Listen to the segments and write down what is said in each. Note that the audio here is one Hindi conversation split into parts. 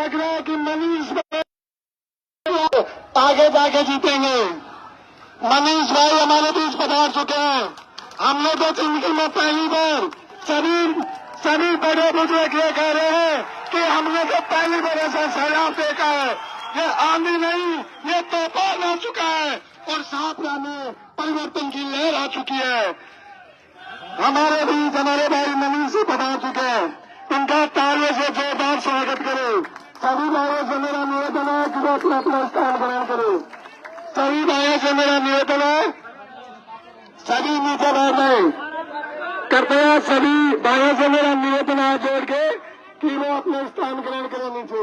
लग रहा है कि मनीष भाई आगे जाके जीतेंगे। मनीष भाई हमारे बीच पधार चुके हैं। हमने तो जिंदगी में पहली बार सभी बड़े बुजुर्ग ये कह रहे हैं कि हमने तो पहली बार ऐसा सैलाब देखा है। ये आंधी नहीं, ये तूफान आ चुका है और सापरा में परिवर्तन की लहर आ चुकी है। हमारे बीच हमारे भाई मनीष जी पधार चुके हैं। इनका तालियों से जोरदार स्वागत करो। सभी भाइयों से मेरा निवेदन है कि वो अपना अपना स्थान ग्रहण करो। सभी भाइयों से मेरा निवेदन है, सभी नीचे बैठ गए। कृपया सभी भाइयों से मेरा निवेदन है जोड़ के कि वो अपना स्थान ग्रहण करें नीचे।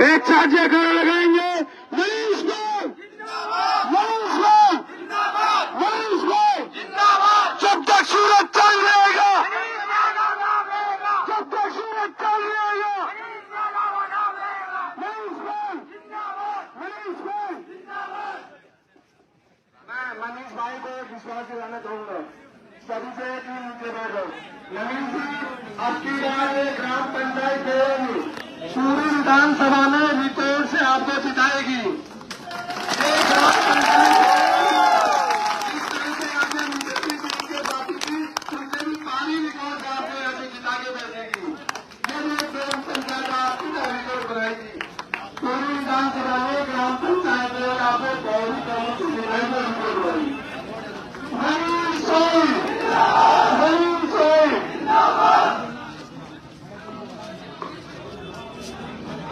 एक साथ जयकारा लगाएंगे। मनीष भाई, मनीष भाई, मनीष भाई, जब तक सूरज चल रहेगा, जब तक सूरज चल रहेगा, मनीष भाई, मनीष भाई। मैं मनीष भाई को एक विश्वास दिलाना चाहूंगा। सभी से एक ही नीचे बैठो। मनीष जी, अब की बार एक ग्राम पंचायत होगी। सूरी विधानसभा में रिपोर्ट से आपको जिताएगी। एक ग्राम पंचायत इस तरह से आपने नीचे की बात की, उनसे भी पानी रिकॉर्ड से आपको यहाँ से जिता के बैठेगी। ये भी एक ग्राम पंचायत आपकी रिकॉर्ड बनाएगी। सूरी विधानसभा में ग्राम पंचायत में आपको बहुत ही कम सुविधाएं रिकॉर्ड बनाएगी। मनीष भाई, मनीष भाई,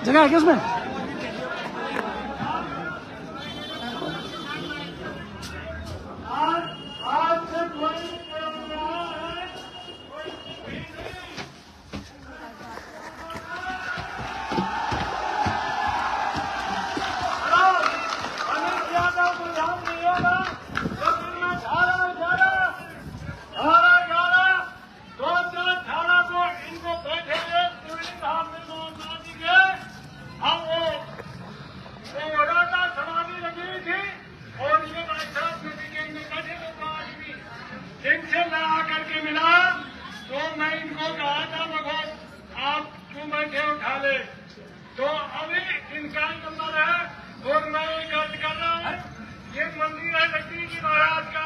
जगह है क्या उसमें? तो अभी इनका नंबर है और मैं एक अर्ज कर रहा हूँ, ये मंदिर है लक्ष्मी जी महाराज का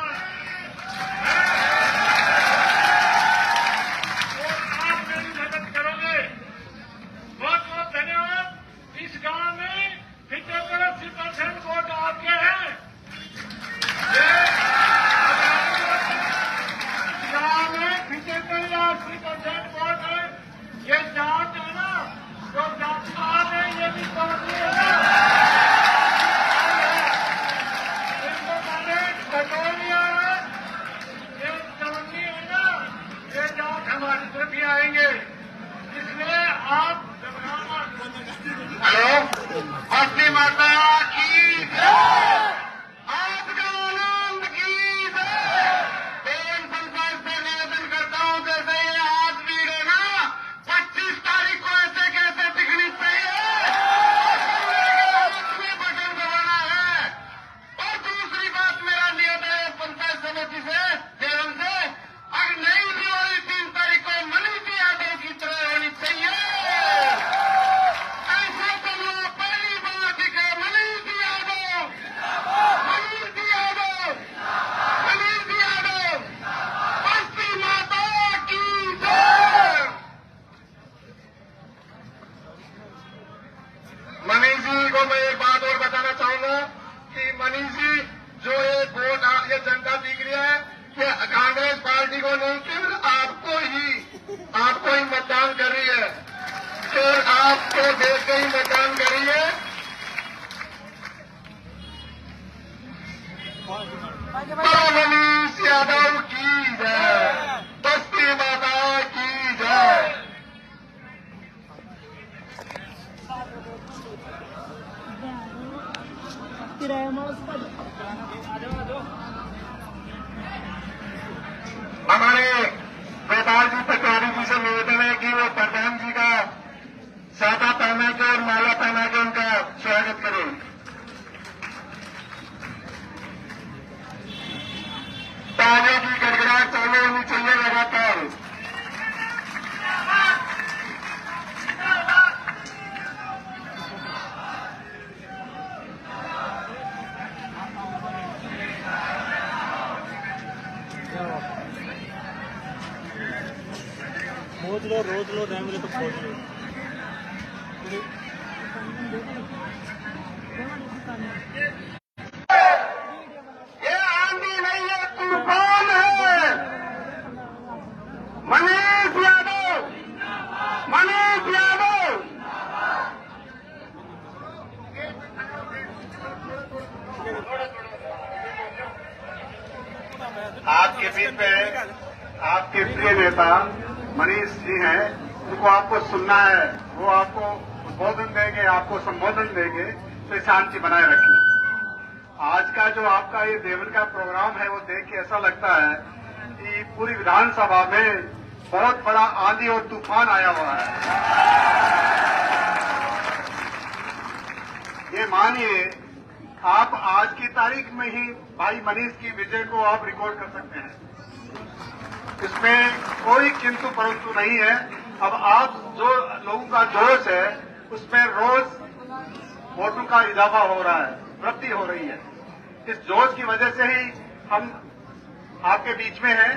और आप मेरी मदद करोगे। बहुत बहुत धन्यवाद। इस गांव में 80% वोट आपके हैं। इस गांव में 80% वोट है। ये जाट है ना, तो जातिवाद है, ये भी समझ है ना। इनको मैंने बटोलिया है, ये चवन्नी है ना, ये जाट हमारी तरफ ही आएंगे। इसलिए आप हेलो, अपनी माता की आपका आनंद की मैं संसार से निवेदन करता हूँ, जैसे ये आज भी है ना, 25 तारीख को ऐसे कैसे दिखनी चाहिए, बटन दबाना है। और दूसरी बात, मेरा निवेदन है पंचायत समिति से, देवल से, अगर नहीं भी हो रही 3 तारीख को मनीष जी यादव की तरह होनी चाहिए। ऐसा तो पहली बार दिखे मनीष जी यादव, मनीष जी यादव, मनीष जी यादव, बस्ती माता की जय। मनीष जी को मैं एक बात और बताना चाहूंगा कि मनीष जी जो एक वोट ये जनता दिख रही है, ये कांग्रेस पार्टी को नहीं, केवल आपको ही मतदान कर रही है, केवल आपको देख के ही मतदान कर रही है। मनीष यादव की जय, बस्ती माता की जय। हमारे गोपाल जी पटवारी जी से निवेदन है कि वो प्रधान जी का सादा पहना के और माला पहना के उनका स्वागत करें। तालियों की गड़गड़ाहट चालू होनी चाहिए लगातार। खोज लो, रोज लो, नहीं मिले तो खोज लो। ये आंधी नहीं है, तूफान है। मनीष यादव, मनीष यादव। आपके बीच में आपके प्रिय नेता मनीष जी हैं, उनको आपको सुनना है। वो आपको उद्बोधन देंगे, आपको संबोधन देंगे, तो शांति बनाए रखें। आज का जो आपका ये देवन का प्रोग्राम है, वो देख के ऐसा लगता है कि पूरी विधानसभा में बहुत बड़ा आंधी और तूफान आया हुआ है। ये मानिए, आप आज की तारीख में ही भाई मनीष की विजय को आप रिकॉर्ड कर सकते हैं। इसमें कोई किंतु परंतु नहीं है। अब आप जो लोगों का जोश है, उसमें रोज वोटों का इजाफा हो रहा है, वृद्धि हो रही है। इस जोश की वजह से ही हम आपके बीच में हैं।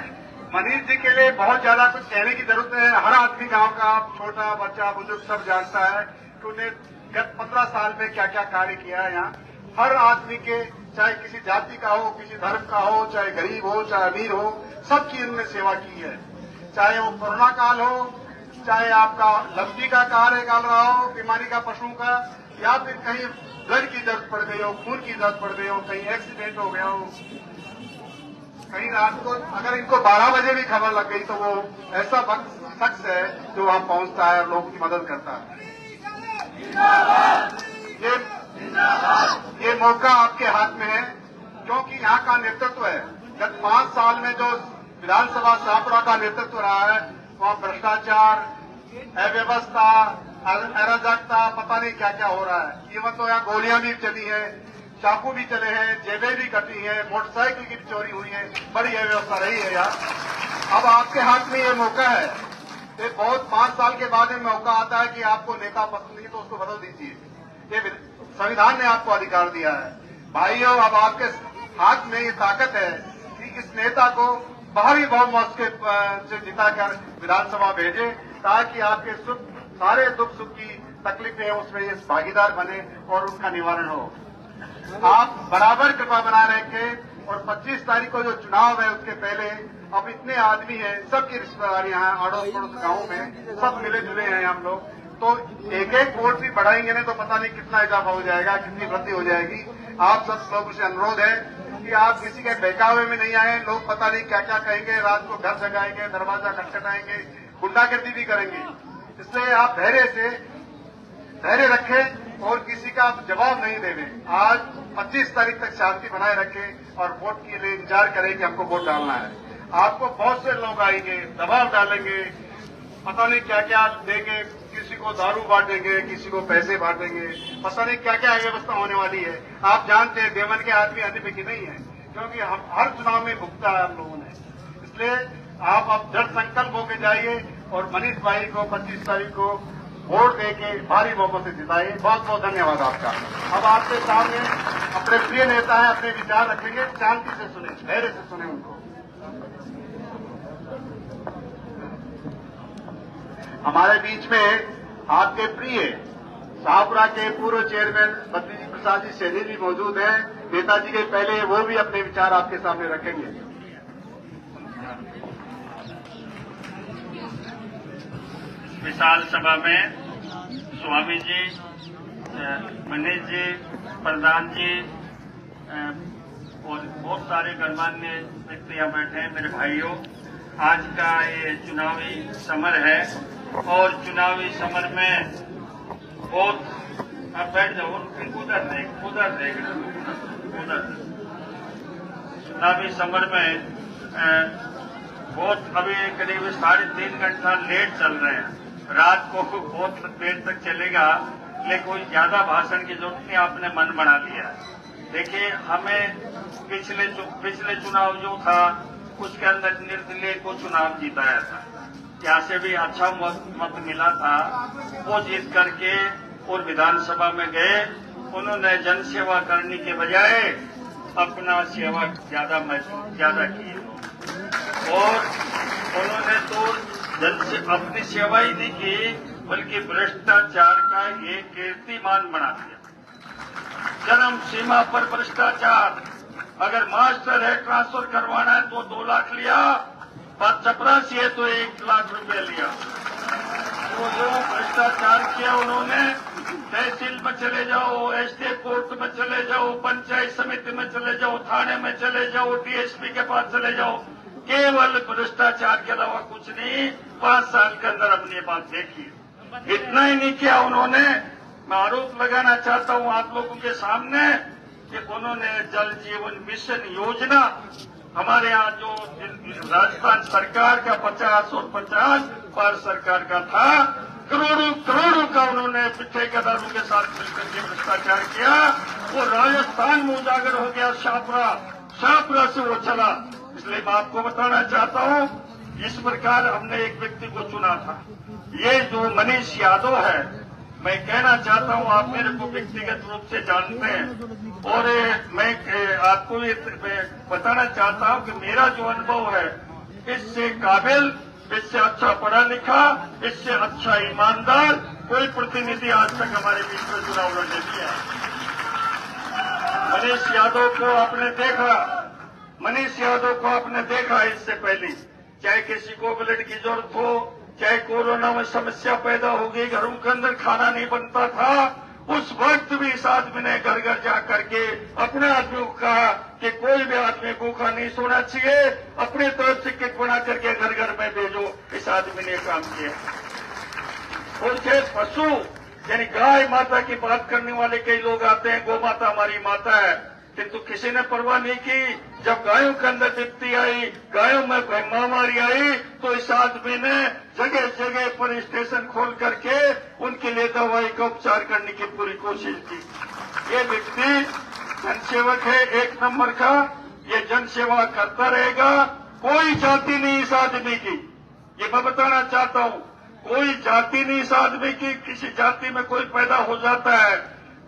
मनीष जी के लिए बहुत ज्यादा कुछ कहने की जरूरत है। हर आदमी गांव का, छोटा बच्चा बुजुर्ग सब जानता है कि उन्हें गत 15 साल में क्या क्या कार्य किया है। यहाँ हर आदमी के, चाहे किसी जाति का हो, किसी धर्म का हो, चाहे गरीब हो, चाहे अमीर हो, सबकी उन्होंने सेवा की है। चाहे वो कोरोना काल हो, चाहे आपका लंबी का कार्य चल रहा हो, बीमारी का, पशुओं का, या फिर कहीं ब्लड की जरूरत पड़ गई हो, खून की जरूरत पड़ गई हो, कहीं एक्सीडेंट हो गया हो, कहीं रात को अगर इनको 12 बजे भी खबर लग गई तो वो ऐसा शख्स है जो वहां पहुंचता है और लोगों की मदद करता है। ये मौका आपके हाथ में है, क्योंकि यहाँ का नेतृत्व है। गत 5 साल में जो विधानसभा शाहपुरा का नेतृत्व रहा है, वहाँ भ्रष्टाचार, अव्यवस्था, अराजकता, पता नहीं क्या क्या हो रहा है। इवन तो यहाँ गोलियां भी चली हैं, चाकू भी चले हैं, जेबें भी कटी हैं, मोटरसाइकिल की भी चोरी हुई है, बड़ी अव्यवस्था रही है यार। अब आपके हाथ में ये मौका है। ये बहुत 5 साल के बाद में मौका आता है कि आपको नेता पसंद नहीं तो उसको बदल दीजिए। ये संविधान ने आपको अधिकार दिया है। भाइयों, अब आपके हाथ में ये ताकत है कि इस नेता को बाहरी बहुमत से जिताकर विधानसभा भेजे, ताकि आपके सारे दुख सुख की तकलीफें उसमें ये भागीदार बने और उनका निवारण हो। आप बराबर कृपा बनाए रखें। और 25 तारीख को जो चुनाव है, उसके पहले अब इतने आदमी हैं, सबकी रिश्तेदारी यहाँ अड़ोस पड़ोस गाँव में सब मिले जुले हैं हम लोग, तो एक एक वोट भी बढ़ाएंगे ना तो पता नहीं कितना इजाफा हो जाएगा, कितनी वृद्धि हो जाएगी। आप सब लोगों से अनुरोध है कि आप किसी के बहकावे में नहीं आए। लोग पता नहीं क्या क्या कहेंगे, रात को घर जगाएंगे, दरवाजा खटखटाएंगे, गुंडागर्दी भी करेंगे। इसलिए आप धैर्य रखें और किसी का जवाब नहीं देने। आज 25 तारीख तक शांति बनाए रखें और वोट के लिए इंतजार करें कि हमको वोट डालना है। आपको बहुत से लोग आएंगे, दबाव डालेंगे, पता नहीं क्या क्या देंगे, किसी को दारू बांटेंगे, किसी को पैसे बांटेंगे, पता नहीं क्या क्या व्यवस्था होने वाली है। आप जानते हैं देवन के आदमी अन्य की नहीं है, क्योंकि हम हर चुनाव में भुगता है हम लोगों ने। इसलिए आप अब दृढ़ संकल्प होकर जाइए और मनीष भाई को 25 तारीख को वोट देके भारी बहुमत से जिताइए। बहुत बहुत धन्यवाद आपका। अब आपके सामने अपने प्रिय नेता है, अपने विचार रखेंगे, शांति से सुने, धैर्य से सुने उनको। हमारे बीच में आपके प्रिय शाहपुरा के पूर्व चेयरमैन बद्री प्रसाद जी सैनी भी मौजूद हैं। नेताजी के पहले वो भी अपने विचार आपके सामने रखेंगे। विशाल सभा में स्वामी जी, मनीष जी, प्रधान जी और बहुत सारे गणमान्य व्यक्ति यहाँ बैठे हैं। मेरे भाइयों, आज का ये चुनावी समर है और चुनावी समर में बहुत, आप बैठ जाओ, उधर देख चुनावी समर में बहुत अभी करीब 3.5 घंटा लेट चल रहे हैं। रात को बहुत देर तक चलेगा, लेकिन कोई ज्यादा भाषण की जरूरत नहीं, आपने मन बना लिया। देखिए, हमें पिछले चुनाव जो था उसके अंदर निर्दलीय को चुनाव जीताया था, यहाँ से भी अच्छा मत मिला था। वो जीत करके और विधानसभा में गए, उन्होंने जन सेवा करने के बजाय अपना सेवा ज्यादा की और उन्होंने तो अपनी सेवा ही नहीं की बल्कि भ्रष्टाचार का एक कीर्तिमान बना दिया। चरम सीमा पर भ्रष्टाचार। अगर मास्टर है ट्रांसफर करवाना है तो 2 लाख लिया, बात चपरासी है तो 1 लाख रुपए लिया। तो जो भ्रष्टाचार किया उन्होंने, तहसील में चले जाओ, एसडीएफ कोर्ट में चले जाओ, पंचायत समिति में चले जाओ, थाने में चले जाओ, डीएसपी के पास चले जाओ, केवल भ्रष्टाचार के अलावा कुछ नहीं। 5 साल के अंदर अपनी ये बात देखिए। इतना ही नहीं किया उन्होंने, मैं आरोप लगाना चाहता हूं आप लोगों के सामने कि उन्होंने जल जीवन मिशन योजना हमारे यहाँ जो राजस्थान सरकार का 50 और 50 भारत सरकार का था, करोड़ों करोड़ों का उन्होंने ठेकेदारों के साथ मिलकर के भ्रष्टाचार किया। वो राजस्थान में उजागर हो गया, शाहपुरा से वो चला। इसलिए मैं आपको बताना चाहता हूं, इस प्रकार हमने एक व्यक्ति को चुना था। ये जो मनीष यादव है, मैं कहना चाहता हूं, आप मेरे को व्यक्तिगत रूप से जानते हैं और मैं आपको ये बताना चाहता हूं कि मेरा जो अनुभव है, इससे काबिल, इससे अच्छा पढ़ा लिखा, इससे अच्छा ईमानदार कोई प्रतिनिधि आज तक हमारे बीच में चुनाव लड़ने दिया। मनीष यादव को आपने देखा इससे पहले, चाहे किसी को ब्लड की जरूरत हो, चाहे कोरोना में समस्या पैदा हो गई, घरों के अंदर खाना नहीं बनता था, उस वक्त भी इस आदमी ने घर घर जा करके अपने आदमी को कहा कि कोई भी आदमी भूखा नहीं सोना चाहिए, अपनी तरफ से किट बना करके घर घर में भेजो। इस आदमी ने काम किया। उनके पशु यानी गाय माता की बात करने वाले कई लोग आते हैं, गौ माता हमारी माता है, किंतु किसी ने परवाह नहीं की। जब गायों के अंदर विपत्ति आई, गायों में महामारी आई, तो इस आदमी ने जगह जगह पर स्टेशन खोल करके उनके लिए दवाई का उपचार करने की पूरी कोशिश की। ये व्यक्ति जनसेवक है, 1 नंबर का। ये जनसेवा करता रहेगा। कोई जाति नहीं इस आदमी की, ये मैं बताना चाहता हूं। कोई जाति नहीं इस आदमी की। किसी जाति में कोई पैदा हो जाता है,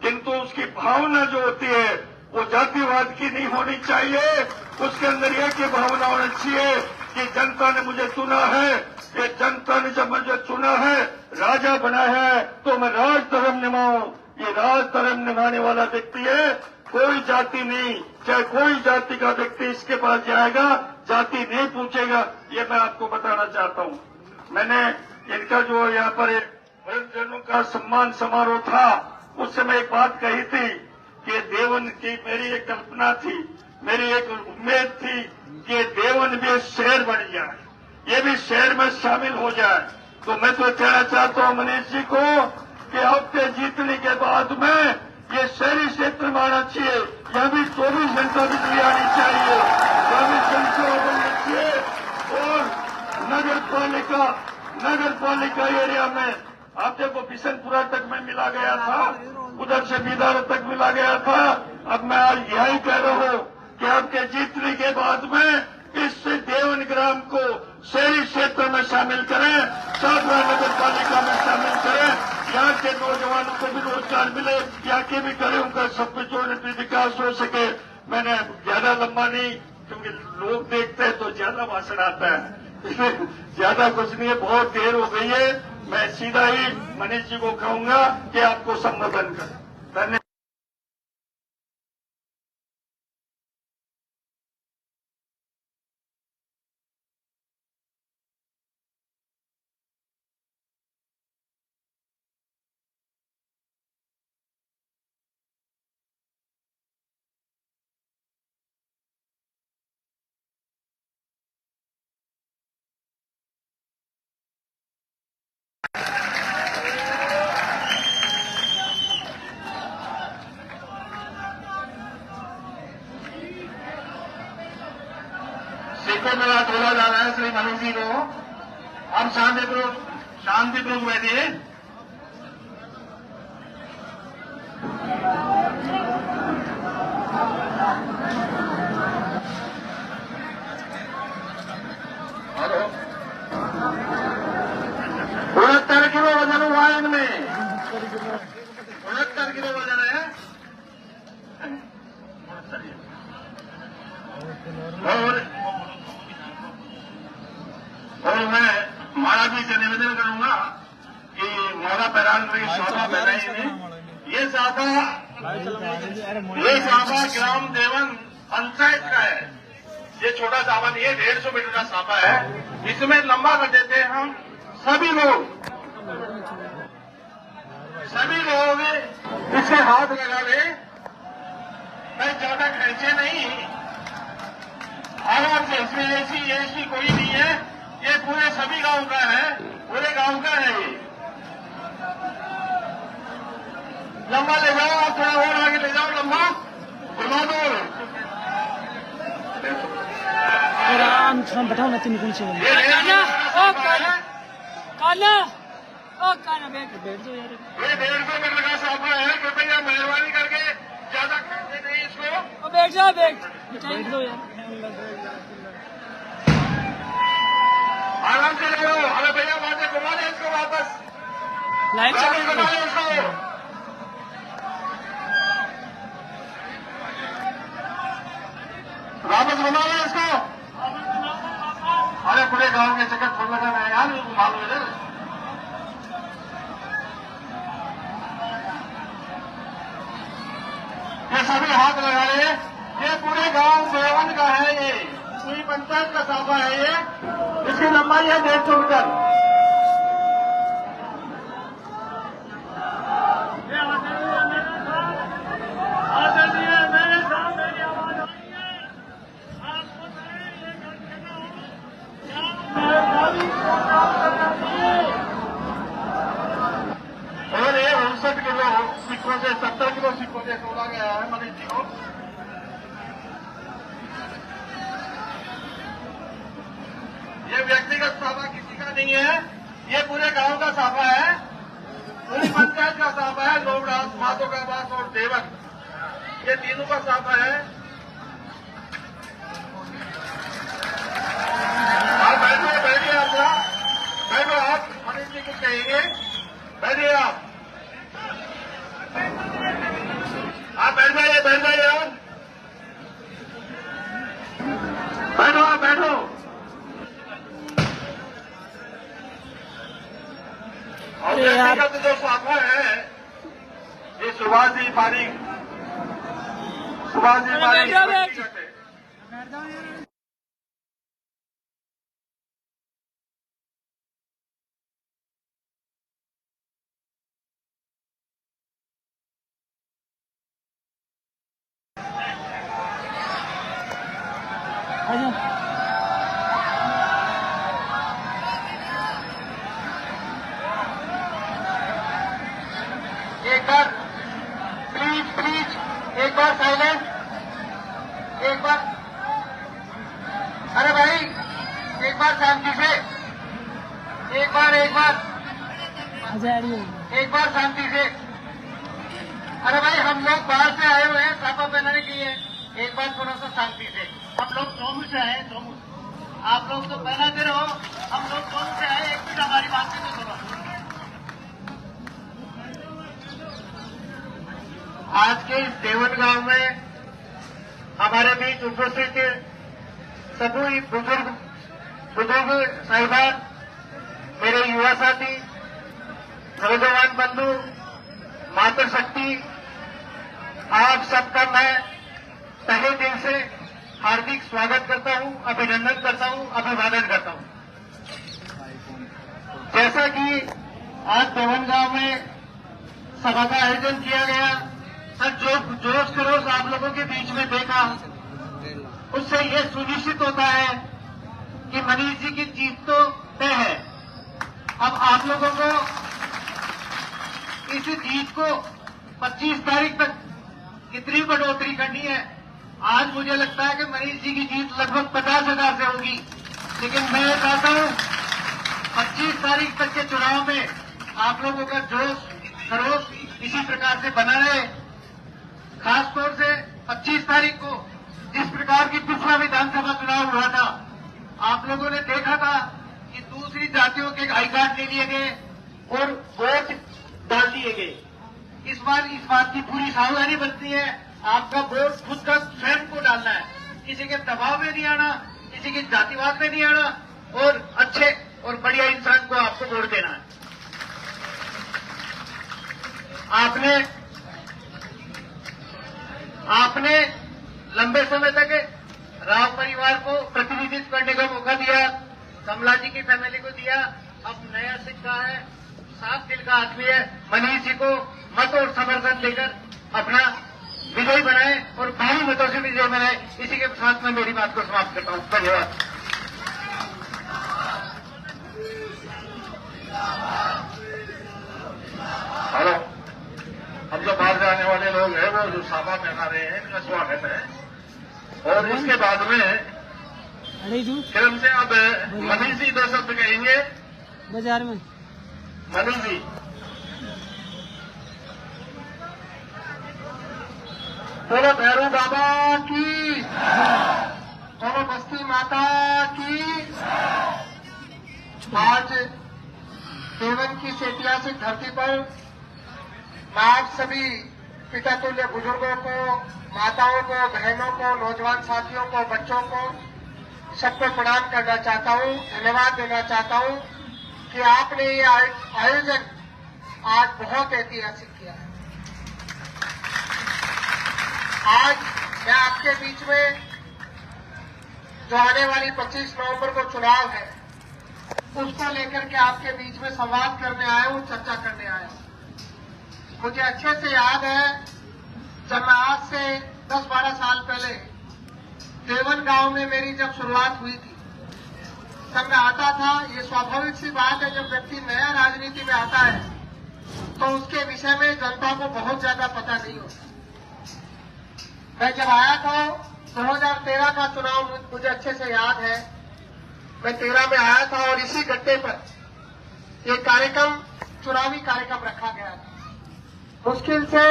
किंतु उसकी भावना जो होती है वो जातिवाद की नहीं होनी चाहिए। उसके अंदर एक ही भावना होनी चाहिए कि जनता ने मुझे चुना है, ये जनता ने जब मुझे चुना है, राजा बना है, तो मैं राज धर्म निभाऊं। ये राज धर्म निभाने वाला व्यक्ति है। कोई जाति नहीं, चाहे कोई जाति का व्यक्ति इसके पास जाएगा, जाति नहीं पूछेगा। ये मैं आपको बताना चाहता हूं। मैंने इनका जो यहाँ पर वृद्धजनों का सम्मान समारोह था, उस समय एक बात कही थी कि देवन की मेरी एक कल्पना थी, मेरी एक उम्मीद थी कि देवन भी शहर बन जाए, ये भी शहर में शामिल हो जाए। तो मैं तो कहना चाहता हूं मनीष जी को कि आपके जीतने के बाद में ये शहरी क्षेत्र में आना चाहिए। यहाँ भी 24 घंटा बिजली आनी चाहिए, 24 घंटे बनना चाहिए। और नगर पालिका एरिया में आप देखो, बिशनपुरा तक में मिला गया था, उधर से बीदार तक मिला गया था। अब मैं आज यही कह रहा हूं कि आपके जीतने के बाद में इस देवन ग्राम को शहरी क्षेत्र में शामिल करें, शाहपुरा नगर पालिका में शामिल करें। यहाँ के नौजवानों को भी रोजगार मिले, यहाँ के भी घरों का सब कुछ विकास हो सके। मैंने ज्यादा लंबा नहीं, क्योंकि लोग देखते हैं तो ज्यादा भाषण आता है, इसलिए ज्यादा कुछ नहीं है। बहुत देर हो गई है। मैं सीधा ही मनीष जी को कहूंगा कि आपको संबोधन करें। धन्यवाद। को मेरा बोला जा रहा है श्री मनीष जी को। हम शांतिपूर्वक बैठिए। हेलो, 69 किलो वजन हुआ इनमें, 69 किलो वजन है। और महाराज जी से निवेदन करूंगा कि मोरा पैरान में सभा में नहीं, ये साफा ग्राम देवन पंचायत का है। ये छोटा साफा नहीं है, 150 मीटर का साफा है। इसमें लंबा कर देते हैं हम सभी लोग इससे हाथ लगा ले, ज्यादा खर्चे नहीं, आराम से। इसमें ऐसी कोई नहीं है, ये पूरे सभी गांव का है, पूरे गांव का है। ये लंबा ले जाओ, आप थोड़ा और आगे ले जाओ, लंबा घुमा दो। बैठाओ ना, तीन कौन से ये बैठ जाओ यार। ये 150 मीटर का साफा है। कृपया मेहरबानी करके ज्यादा खर्चे नहीं इसको। बैठ जाओ, बैठ दो यार। आराम से ले लो। अरे भैया वहां से घुमा ले इसको वापस, लाइट वापस घुमा ले इसको। वापस घुमा ले इसको। अरे पूरे गांव के चक्कर फूल लगा रहे हैं यार, घुमा लो इधर। ये सभी हाथ लगा रहे हैं। ये पूरे गांव देवन का है, ये पूरी पंचायत का साफा है। ये इसकी लंबाई है 150 मीटर। और ये 59 किलो सिक्कों से 70 किलो सिक्कों से तोड़ा गया है मनीष जी को। ये व्यक्तिगत साफा किसी का नहीं है, ये पूरे गांव का साफा है, पूरी पंचायत का साफा है। लोमड़ास, माधोकाबास और देवक, ये तीनों का साफा है। आप बैठिए आप जरा, बैठो आप, मनीष जी कुछ कहेंगे, बैठिए आप बैठ जाइए आप, बैठो आप, बैठो। और व्यक्तिगत जो साफा है, ये सुभाष जी पारिक एक बार प्लीज एक बार साइलेंट, एक बार। अरे भाई एक बार शांति से, एक बार शांति से। अरे भाई हम लोग बाहर से आए हुए हैं साफा पहनाने के लिए, एक बार थोड़ा सा शांति से। हम लोग चौमू से आए हैं, चौमू। आप लोग तो पहनाते रहो, हम लोग चौमू से आए। एक मिनट हमारी बात नहीं तो सुनो। आज के इस देवन गांव में हमारे बीच उपस्थित सभी बुजुर्ग साहिबान, मेरे युवा साथी, नौजवान बंधु, मातृशक्ति, आप सबका मैं तहे दिल से हार्दिक स्वागत करता हूं, अभिनंदन करता हूं, अभिवादन करता हूं। जैसा कि आज देवन गांव में सभा का आयोजन किया गया, सर जो जोश खरोश आप लोगों के बीच में देखा, उससे ये सुनिश्चित होता है कि मनीष जी की जीत तो तय है। अब आप लोगों को इस जीत को 25 तारीख तक कितनी बढ़ोतरी करनी है। आज मुझे लगता है कि मनीष जी की जीत लगभग 50,000 से होगी, लेकिन मैं चाहता हूं 25 तारीख तक के चुनाव में आप लोगों का जोश खरोश इसी प्रकार से बना रहे। खासतौर से 25 तारीख को जिस प्रकार की पिछला विधानसभा चुनाव हुआ था, आप लोगों ने देखा था कि दूसरी जातियों के आई कार्ड ले लिए गए और वोट डाल दिए गए। इस बात की पूरी सावधानी बनती है। आपका वोट खुद का स्वयं को डालना है, किसी के दबाव में नहीं आना, किसी के जातिवाद में नहीं आना और अच्छे और बढ़िया इंसान को आपको वोट देना है। आपने लंबे समय तक राव परिवार को प्रतिनिधित्व करने का मौका दिया, कमला जी की फैमिली को दिया। अब नया सिक्का है, साफ दिल का आदमी है, मनीष जी को मत और समर्थन देकर अपना विजयी बनाए और भारी मतों से विजय बनाए। इसी के साथ मैं मेरी बात को समाप्त करता हूं। धन्यवाद। हेलो, अब जो बाहर जाने वाले लोग हैं वो जो साफा पहना रहे हैं, इनका स्वागत है। और इसके बाद में अरे जू क्रम से अब मनीष जी 2 शब्द कहेंगे। बाजार में मनीष जी, बोलो भैरू बाबा की, बोलो बस्ती माता की। आज देवन की इस ऐतिहासिक धरती पर मैं आप सभी पिता तुल्य बुजुर्गों को, माताओं को, बहनों को, नौजवान साथियों को, बच्चों को सबको प्रणाम करना चाहता हूं, धन्यवाद देना चाहता हूं कि आपने ये आयोजन आज बहुत ऐतिहासिक किया है। आज मैं आपके बीच में जो आने वाली 25 नवंबर को चुनाव है उसको लेकर के आपके बीच में संवाद करने आया हूं, चर्चा करने आया हूं। मुझे अच्छे से याद है जब मैं आज से 10-12 साल पहले देवन गांव में मेरी जब शुरुआत हुई थी, तब मैं आता था। ये स्वाभाविक सी बात है, जब व्यक्ति नया राजनीति में आता है तो उसके विषय में जनता को बहुत ज्यादा पता नहीं होता। मैं जब आया था 2013 का चुनाव मुझे अच्छे से याद है, मैं 13 में आया था और इसी गड्ढे पर एक कार्यक्रम, चुनावी कार्यक्रम रखा गया था। मुश्किल से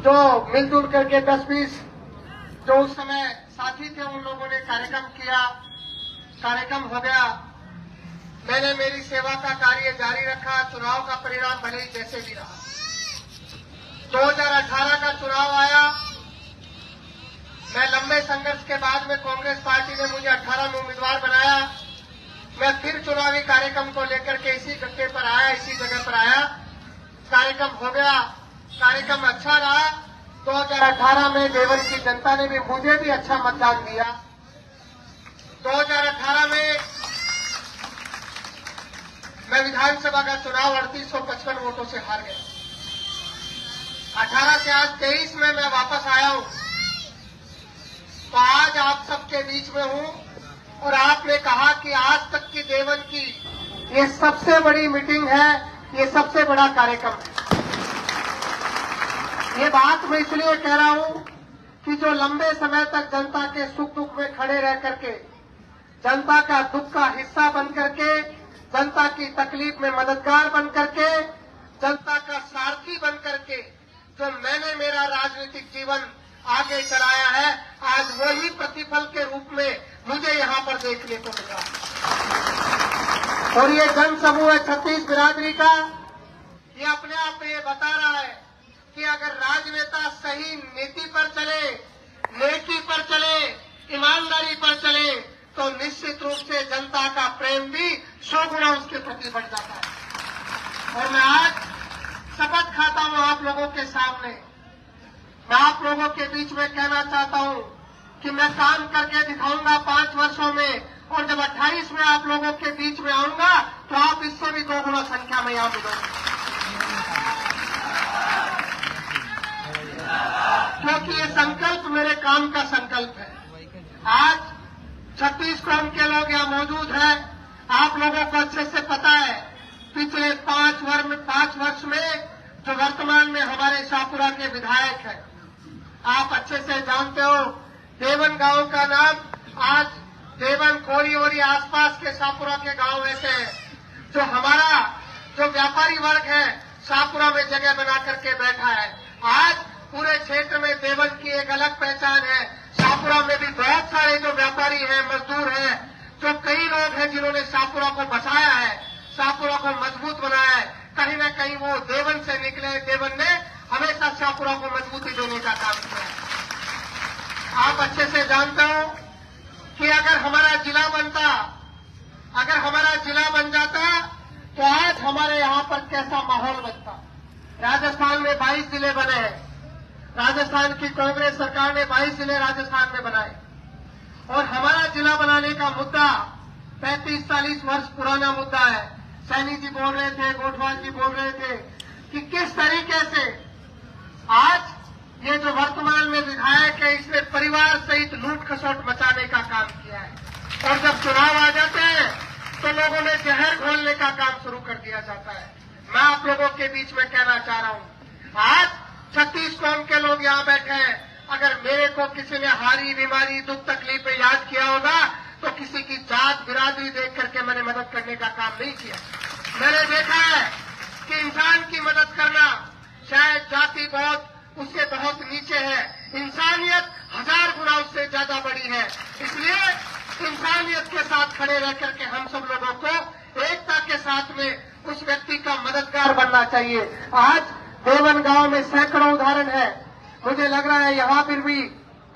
जो मिलजुल करके 10-20 जो उस समय साथी थे उन लोगों ने कार्यक्रम किया, कार्यक्रम हो गया। मैंने मेरी सेवा का कार्य जारी रखा। चुनाव का परिणाम भले ही जैसे भी रहा। 2018 का चुनाव आया। मैं लंबे संघर्ष के बाद में कांग्रेस पार्टी ने मुझे 18 में उम्मीदवार बनाया। मैं फिर चुनावी कार्यक्रम को लेकर के इसी गड्ढे पर आया, इसी जगह पर आया। कार्यक्रम हो गया, कार्यक्रम अच्छा रहा। 2018 में देवन की जनता ने भी मुझे भी अच्छा मतदान दिया। 2018 में मैं विधानसभा का चुनाव 3855 वोटों से हार गया। 18 से आज 23 में मैं वापस आया हूं, तो आज आप सबके बीच में हूं और आपने कहा कि आज तक की देवन की ये सबसे बड़ी मीटिंग है, ये सबसे बड़ा कार्यक्रम है। ये बात मैं इसलिए कह रहा हूं कि जो लंबे समय तक जनता के सुख दुख में खड़े रह करके, जनता का दुख का हिस्सा बन करके, जनता की तकलीफ में मददगार बन करके, जनता का सारथी बन करके जो मैंने मेरा राजनीतिक जीवन आगे चलाया है, आज वही प्रतिफल के रूप में मुझे यहाँ पर देखने को मिला। और ये जन समूह है छत्तीस बिरादरी का, ये अपने आप में ये बता रहा है कि अगर राजनेता सही नीति पर चले, नेकी पर चले, ईमानदारी पर चले, तो निश्चित रूप से जनता का प्रेम भी 100 गुना उसके प्रति बढ़ जाता है। और मैं आज शपथ खाता हूं आप लोगों के सामने, मैं आप लोगों के बीच में कहना चाहता हूं कि मैं काम करके दिखाऊंगा 5 वर्षों में, और जब 28 में आप लोगों के बीच में आऊंगा तो आप इससे भी 2 गुना संख्या में यहां मिलोगे। क्योंकि ये संकल्प मेरे काम का संकल्प है। आज 36 कौम के लोग यहाँ मौजूद हैं। आप लोगों को अच्छे से पता है पिछले 5 वर्ष में जो वर्तमान में हमारे शाहपुरा के विधायक हैं, आप अच्छे से जानते हो। देवन गांव का नाम आज देवन, खोरी और आसपास के शाहपुरा के गांव ऐसे हैं जो हमारा जो व्यापारी वर्ग है शाहपुरा में जगह बना करके बैठा है। आज पूरे क्षेत्र में देवन की एक अलग पहचान है। शाहपुरा में भी बहुत सारे जो व्यापारी हैं, मजदूर हैं, जो कई लोग हैं जिन्होंने शाहपुरा को बचाया है, शाहपुरा को मजबूत बनाया है। कहीं न कहीं वो देवन से निकले। देवन ने हमेशा शाहपुरा को मजबूती देने का काम किया है। आप अच्छे से जानते हो कि अगर हमारा जिला बनता अगर हमारा जिला बन जाता तो आज हमारे यहाँ पर कैसा माहौल बनता। राजस्थान में 22 जिले बने हैं। राजस्थान की कांग्रेस सरकार ने 22 जिले राजस्थान में बनाए और हमारा जिला बनाने का मुद्दा 35-40 वर्ष पुराना मुद्दा है। सैनी जी बोल रहे थे, गोठवाल जी बोल रहे थे कि किस तरीके से आज ये जो वर्तमान में विधायक है इसने परिवार सहित लूट खसोट मचाने का काम किया है और जब चुनाव आ जाते हैं तो लोगों ने जहर घोलने का काम शुरू कर दिया जाता है। मैं आप लोगों के बीच में कहना चाह रहा हूं, आज 36 कौम के लोग यहाँ बैठे हैं। अगर मेरे को किसी ने हारी बीमारी दुख तकलीफ में याद किया होगा तो किसी की जात बिरादरी देख करके मैंने मदद करने का काम नहीं किया। मैंने देखा है कि इंसान की मदद करना शायद जाति उससे बहुत नीचे है, इंसानियत 1000 गुना उससे ज्यादा बड़ी है। इसलिए इंसानियत के साथ खड़े रह करके हम सब लोगों को एकता के साथ में उस व्यक्ति का मददगार बनना चाहिए। आज देवन गांव में सैकड़ों उदाहरण है। मुझे लग रहा है यहाँ पर भी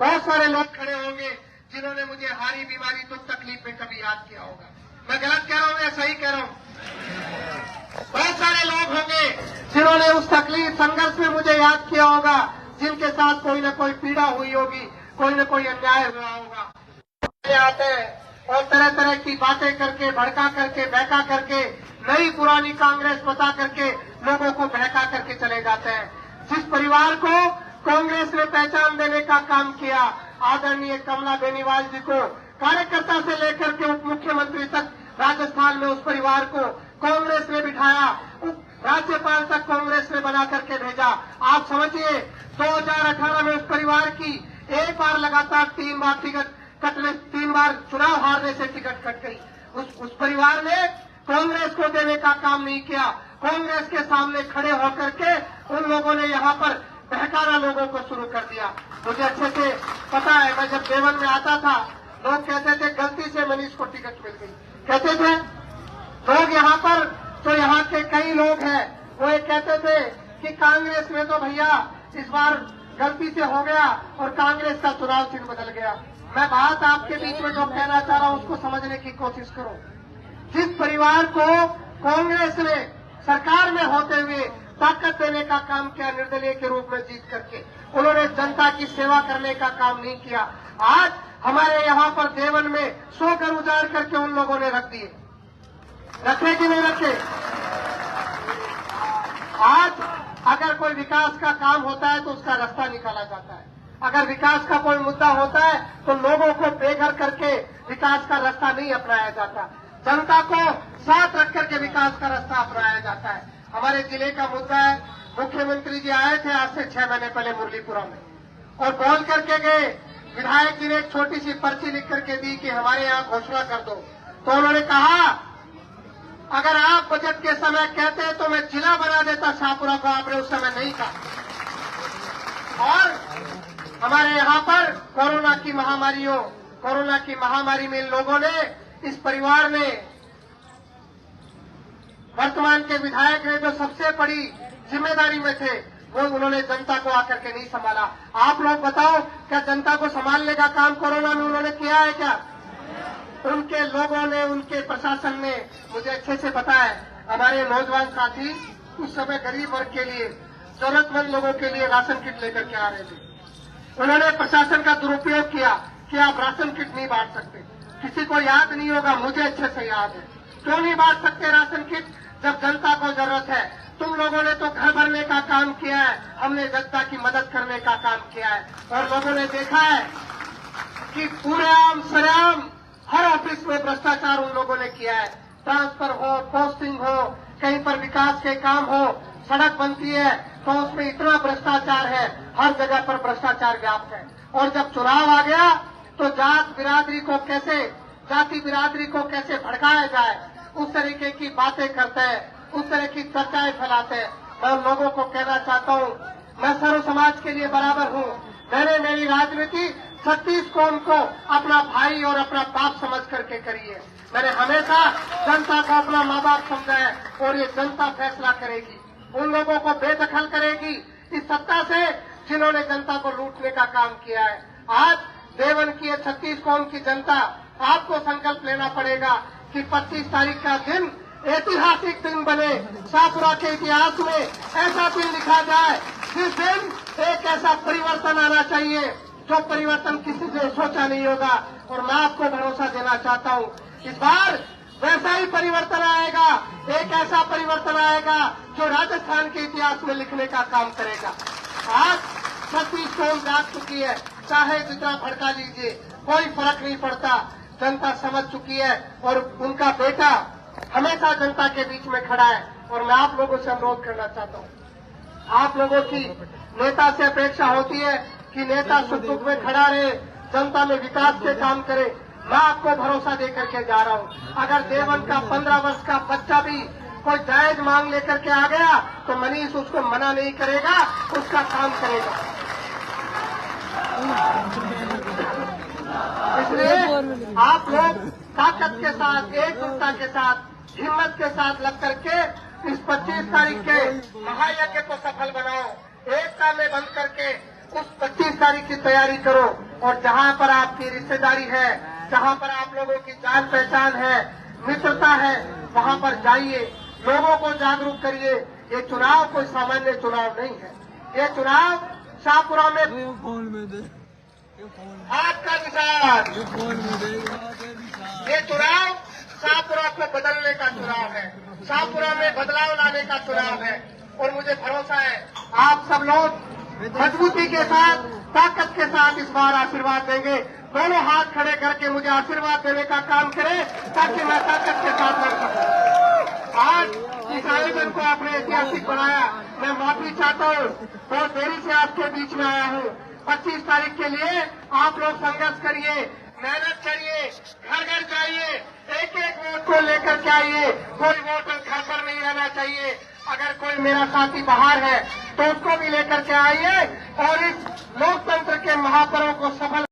बहुत सारे लोग खड़े होंगे जिन्होंने मुझे हारी बीमारी दुख तकलीफ में कभी याद किया होगा। मैं गलत कह रहा हूँ या सही कह रहा हूँ? बहुत सारे लोग होंगे जिन्होंने उस तकलीफ संघर्ष में मुझे याद किया होगा, जिनके साथ कोई न कोई पीड़ा हुई होगी, कोई न कोई अन्याय हुआ होगा। आते हैं और तरह तरह की बातें करके, भड़का करके, बहका करके, नई पुरानी कांग्रेस बता करके लोगों को बहका करके चले जाते हैं। जिस परिवार को कांग्रेस ने पहचान देने का काम किया, आदरणीय कमला बेनीवाल जी को कार्यकर्ता से लेकर के उप मुख्यमंत्री तक राजस्थान में उस परिवार को कांग्रेस ने बिठाया, राज्यपाल तक कांग्रेस ने बना करके भेजा। आप समझिए 2018 में उस परिवार की एक बार लगातार 3 बार टिकट कटने, 3 बार चुनाव हारने से टिकट कट गई। उस परिवार ने कांग्रेस को देने का काम नहीं किया। कांग्रेस के सामने खड़े होकर के उन लोगों ने यहाँ पर बहकाना लोगों को शुरू कर दिया। मुझे अच्छे से पता है, मैं जब देवन में आता था लोग कहते थे गलती से मनीष को टिकट मिल गई। कहते थे लोग यहाँ पर, तो यहाँ के कई लोग हैं वो ये कहते थे कि कांग्रेस में तो भैया इस बार गलती से हो गया और कांग्रेस का चुनाव चिन्ह बदल गया। मैं बात आपके बीच में जो कहना चाह रहा हूँ उसको समझने की कोशिश करो। जिस परिवार को कांग्रेस ने सरकार में होते हुए ताकत देने का काम किया, निर्दलीय के रूप में जीत करके, उन्होंने जनता की सेवा करने का काम नहीं किया। आज हमारे यहाँ पर देवन में 100 घर उजाड़ करके उन लोगों ने रख दिए। रखे कि नहीं रखे? आज अगर कोई विकास का काम होता है तो उसका रास्ता निकाला जाता है। अगर विकास का कोई मुद्दा होता है तो लोगों को बेघर करके विकास का रास्ता नहीं अपनाया जाता, जनता को साथ रख करके विकास का रास्ता अपनाया जाता है। हमारे जिले का मुद्दा है, मुख्यमंत्री जी आए थे आज से 6 महीने पहले मुरलीपुरा में और बोल करके गए, विधायक जी ने एक छोटी सी पर्ची लिख करके दी कि हमारे यहाँ घोषणा कर दो। तो उन्होंने कहा अगर आप बजट के समय कहते तो मैं जिला बना देता शाहपुरा को, आपने उस समय नहीं कहा। और हमारे यहाँ पर कोरोना की महामारी में इन लोगों ने, इस परिवार ने, वर्तमान के विधायक ने जो सबसे बड़ी जिम्मेदारी में थे वो उन्होंने जनता को आकर के नहीं संभाला। आप लोग बताओ क्या जनता को संभालने का काम कोरोना में उन्होंने किया है क्या? उनके लोगों ने, उनके प्रशासन ने, मुझे अच्छे से पता है, हमारे नौजवान साथी उस समय गरीब वर्ग के लिए, जरूरतमंद लोगों के लिए राशन किट लेकर के आ रहे थे। उन्होंने प्रशासन का दुरुपयोग किया कि आप राशन किट नहीं बांट सकते। किसी को याद नहीं होगा, मुझे अच्छे से याद है। क्यों नहीं बांट सकते राशन किट जब जनता को जरूरत है? तुम लोगों ने तो घर भरने का काम किया है, हमने जनता की मदद करने का काम किया है। और लोगों ने देखा है कि पूरे आम सरेआम हर ऑफिस में भ्रष्टाचार उन लोगों ने किया है। ट्रांसफर हो, पोस्टिंग हो, कहीं पर विकास के काम हो, सड़क बनती है तो उसमें इतना भ्रष्टाचार है, हर जगह पर भ्रष्टाचार व्याप्त है। और जब चुनाव आ गया तो जाति बिरादरी को कैसे भड़काया जाए, उस तरीके की बातें करते हैं, उस तरह की चर्चाएं फैलाते हैं। मैं उन लोगों को कहना चाहता हूँ, मैं सर्व समाज के लिए बराबर हूँ। मैंने मेरी राजनीति 36 कौम को अपना भाई और अपना बाप समझ करके करी है। मैंने हमेशा जनता को अपना माँ बाप समझा है और ये जनता फैसला करेगी, उन लोगों को बेदखल करेगी इस सत्ता से जिन्होंने जनता को लूटने का काम किया है। आज देवन की 36 कौम की जनता, आपको संकल्प लेना पड़ेगा कि 25 तारीख का दिन ऐतिहासिक दिन बने, शाहपुरा के इतिहास में ऐसा दिन लिखा जाए जिस दिन एक ऐसा परिवर्तन आना चाहिए जो परिवर्तन किसी ने सोचा नहीं होगा। और मैं आपको भरोसा देना चाहता हूँ, इस बार वैसा ही परिवर्तन आएगा, एक ऐसा परिवर्तन आएगा जो राजस्थान के इतिहास में लिखने का काम करेगा। आज 36 टोल जाग चुकी है, चाहे जितना भड़का लीजिए कोई फर्क नहीं पड़ता, जनता समझ चुकी है और उनका बेटा हमेशा जनता के बीच में खड़ा है। और मैं आप लोगों से अनुरोध करना चाहता हूँ, आप लोगों की नेता से अपेक्षा होती है कि नेता सुख दुख में खड़ा रहे, जनता में विकास के काम करे। मैं आपको भरोसा देकर के जा रहा हूँ, अगर देवन का 15 वर्ष का बच्चा भी कोई जायज मांग लेकर के आ गया तो मनीष उसको मना नहीं करेगा, उसका काम करेगा। इसलिए आप लोग ताकत के साथ, एकजुटता के साथ, हिम्मत के साथ लग करके इस 25 तारीख के महायज्ञ को सफल बनाओ। एकता में बंद करके उस 25 तारीख की तैयारी करो। और जहां पर आपकी रिश्तेदारी है, जहां पर आप लोगों की जान पहचान है, मित्रता है, वहां पर जाइए, लोगों को जागरूक करिए। ये चुनाव कोई सामान्य चुनाव नहीं है, ये चुनाव शाहपुरा में हाथ का निशान, ये चुनाव शाहपुरा को बदलने का चुनाव है, शाहपुरा में बदलाव लाने का चुनाव है। और मुझे भरोसा है आप सब लोग मजबूती के साथ, ताकत के साथ इस बार आशीर्वाद देंगे। दोनों हाथ खड़े करके मुझे आशीर्वाद देने का काम करें ताकि मैं ताकत के साथ लड़ सकूं। आज इस आयोजन को आपने ऐतिहासिक बनाया, मैं माफी चाहता हूँ, बहुत देरी से आपके बीच में आया हूँ। 25 तारीख के लिए आप लोग संघर्ष करिए, मेहनत करिए, घर घर जाइए, एक एक वोट को लेकर के आइए। कोई वोट घर पर नहीं रहना चाहिए। अगर कोई मेरा साथी बाहर है तो उसको भी लेकर के आइए और इस लोकतंत्र के महापर्व को सफल